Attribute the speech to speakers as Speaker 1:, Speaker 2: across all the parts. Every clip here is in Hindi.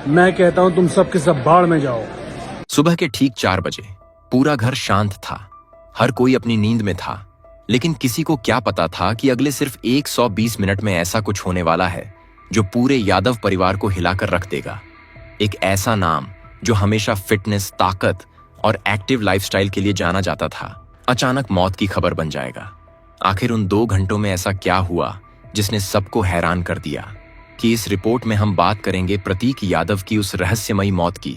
Speaker 1: मैं कहता हूँ तुम सबके सब बाढ़ में जाओ।
Speaker 2: सुबह के ठीक 4 बजे पूरा घर शांत था। हर कोई अपनी नींद में था, लेकिन किसी को क्या पता था कि अगले सिर्फ 120 मिनट में ऐसा कुछ होने वाला है जो पूरे यादव परिवार को हिलाकर रख देगा। एक ऐसा नाम जो हमेशा फिटनेस, ताकत और एक्टिव लाइफस्टाइल के लिए जाना जाता था, अचानक मौत की खबर बन जाएगा। आखिर उन 2 घंटों में ऐसा क्या हुआ जिसने सबको हैरान कर दिया? कि इस रिपोर्ट में हम बात करेंगे प्रतीक यादव की उस रहस्यमयी मौत की,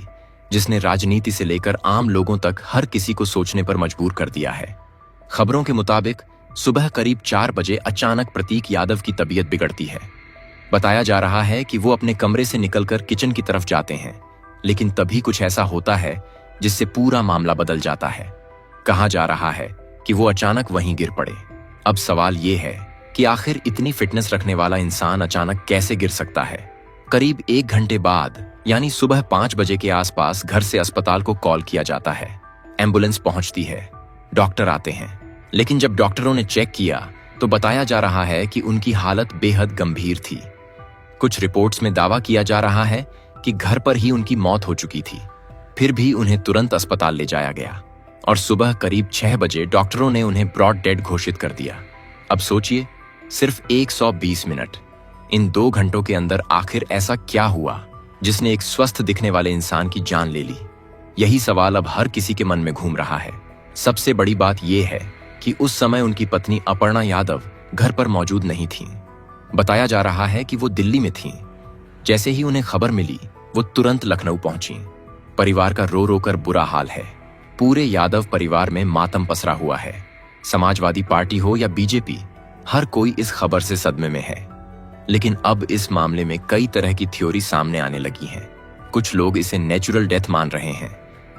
Speaker 2: जिसने राजनीति से लेकर आम लोगों तक हर किसी को सोचने पर मजबूर कर दिया है। खबरों के मुताबिक सुबह करीब 4 बजे अचानक प्रतीक यादव की तबीयत बिगड़ती है। बताया जा रहा है कि वो अपने कमरे से निकलकर किचन की तरफ जाते हैं, लेकिन तभी कुछ ऐसा होता है जिससे पूरा मामला बदल जाता है। कहा जा रहा है कि वो अचानक वहीं गिर पड़े। अब सवाल ये है कि आखिर इतनी फिटनेस रखने वाला इंसान अचानक कैसे गिर सकता है? करीब 1 घंटे बाद यानी सुबह 5 बजे के आसपास घर से अस्पताल को कॉल किया जाता है। एम्बुलेंस पहुंचती है, डॉक्टर आते हैं, लेकिन जब डॉक्टरों ने चेक किया तो बताया जा रहा है कि उनकी हालत बेहद गंभीर थी। कुछ रिपोर्ट्स में दावा किया जा रहा है कि घर पर ही उनकी मौत हो चुकी थी। फिर भी उन्हें तुरंत अस्पताल ले जाया गया और सुबह करीब 6 बजे डॉक्टरों ने उन्हें ब्रॉड डेड घोषित कर दिया। अब सोचिए, सिर्फ 120 मिनट, इन 2 घंटों के अंदर आखिर ऐसा क्या हुआ जिसने एक स्वस्थ दिखने वाले इंसान की जान ले ली? यही सवाल अब हर किसी के मन में घूम रहा है। सबसे बड़ी बात यह है कि उस समय उनकी पत्नी अपर्णा यादव घर पर मौजूद नहीं थीं। बताया जा रहा है कि वो दिल्ली में थीं। जैसे ही उन्हें खबर मिली, वो तुरंत लखनऊ पहुंची। परिवार का रो रो कर बुरा हाल है। पूरे यादव परिवार में मातम पसरा हुआ है। समाजवादी पार्टी हो या बीजेपी, हर कोई इस खबर से सदमे में है। लेकिन अब इस मामले में कई तरह की थ्योरी सामने आने लगी हैं। कुछ लोग इसे नेचुरल डेथ मान रहे हैं,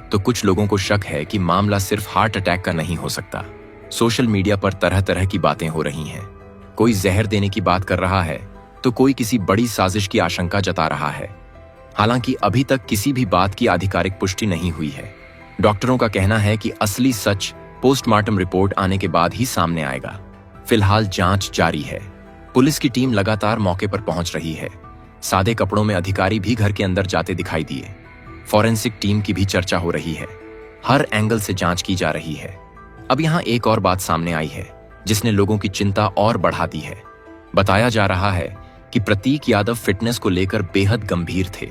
Speaker 2: तो कुछ लोगों को शक है कि मामला सिर्फ हार्ट अटैक का नहीं हो सकता। सोशल मीडिया पर तरह तरह की बातें हो रही हैं। कोई जहर देने की बात कर रहा है, तो कोई किसी बड़ी साजिश की आशंका जता रहा है। हालांकि अभी तक किसी भी बात की आधिकारिक पुष्टि नहीं हुई है। डॉक्टरों का कहना है कि असली सच पोस्टमार्टम रिपोर्ट आने के बाद ही सामने आएगा। फिलहाल जांच जारी है। पुलिस की टीम लगातार मौके पर पहुंच रही है। सादे कपड़ों में अधिकारी भी घर के अंदर जाते दिखाई दिए। फॉरेंसिक टीम की भी चर्चा हो रही है। हर एंगल से जांच की जा रही है। अब यहां एक और बात सामने आई है जिसने लोगों की चिंता और बढ़ा दी है। बताया जा रहा है कि प्रतीक यादव फिटनेस को लेकर बेहद गंभीर थे।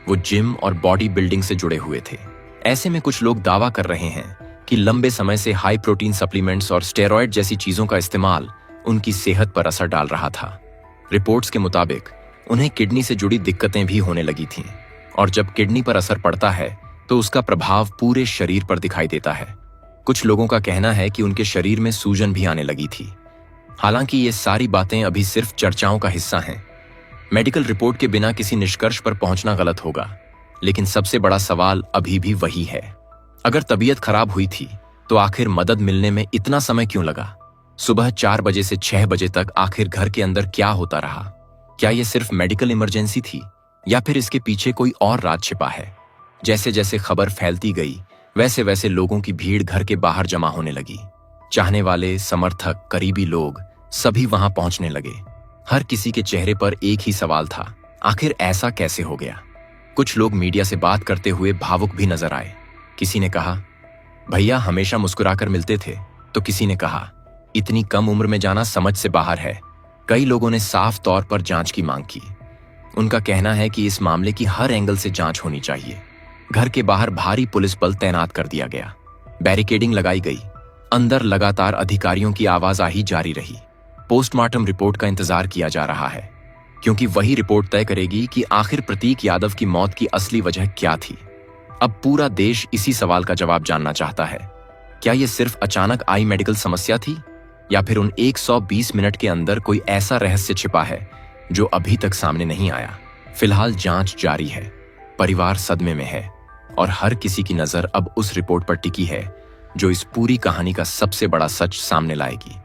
Speaker 2: वो जिम और बॉडी बिल्डिंग से जुड़े हुए थे। ऐसे में कुछ लोग दावा कर रहे हैं कि लंबे समय से हाई प्रोटीन सप्लीमेंट्स और स्टेरॉयड जैसी चीजों का इस्तेमाल उनकी सेहत पर असर डाल रहा था। रिपोर्ट्स के मुताबिक उन्हें किडनी से जुड़ी दिक्कतें भी होने लगी थीं, और जब किडनी पर असर पड़ता है तो उसका प्रभाव पूरे शरीर पर दिखाई देता है। कुछ लोगों का कहना है कि उनके शरीर में सूजन भी आने लगी थी। हालांकि ये सारी बातें अभी सिर्फ चर्चाओं का हिस्सा हैं। मेडिकल रिपोर्ट के बिना किसी निष्कर्ष पर पहुंचना गलत होगा। लेकिन सबसे बड़ा सवाल अभी भी वही है, अगर तबीयत खराब हुई थी तो आखिर मदद मिलने में इतना समय क्यों लगा? सुबह 4 बजे से 6 बजे तक आखिर घर के अंदर क्या होता रहा? क्या यह सिर्फ मेडिकल इमरजेंसी थी या फिर इसके पीछे कोई और राज छिपा है? जैसे जैसे खबर फैलती गई, वैसे वैसे लोगों की भीड़ घर के बाहर जमा होने लगी। चाहने वाले, समर्थक, करीबी लोग सभी वहां पहुंचने लगे। हर किसी के चेहरे पर एक ही सवाल था, आखिर ऐसा कैसे हो गया? कुछ लोग मीडिया से बात करते हुए भावुक भी नजर आए। किसी ने कहा, भैया हमेशा मुस्कुराकर मिलते थे, तो किसी ने कहा, इतनी कम उम्र में जाना समझ से बाहर है। कई लोगों ने साफ तौर पर जांच की मांग की। उनका कहना है कि इस मामले की हर एंगल से जांच होनी चाहिए। घर के बाहर भारी पुलिस बल तैनात कर दिया गया, बैरिकेडिंग लगाई गई। अंदर लगातार अधिकारियों की आवाजाही जारी रही। पोस्टमार्टम रिपोर्ट का इंतजार किया जा रहा है, क्योंकि वही रिपोर्ट तय करेगी कि आखिर प्रतीक यादव की मौत की असली वजह क्या थी। अब पूरा देश इसी सवाल का जवाब जानना चाहता है। क्या यह सिर्फ अचानक आई मेडिकल समस्या थी, या फिर उन 120 मिनट के अंदर कोई ऐसा रहस्य छिपा है जो अभी तक सामने नहीं आया? फिलहाल जांच जारी है। परिवार सदमे में है और हर किसी की नजर अब उस रिपोर्ट पर टिकी है जो इस पूरी कहानी का सबसे बड़ा सच सामने लाएगी।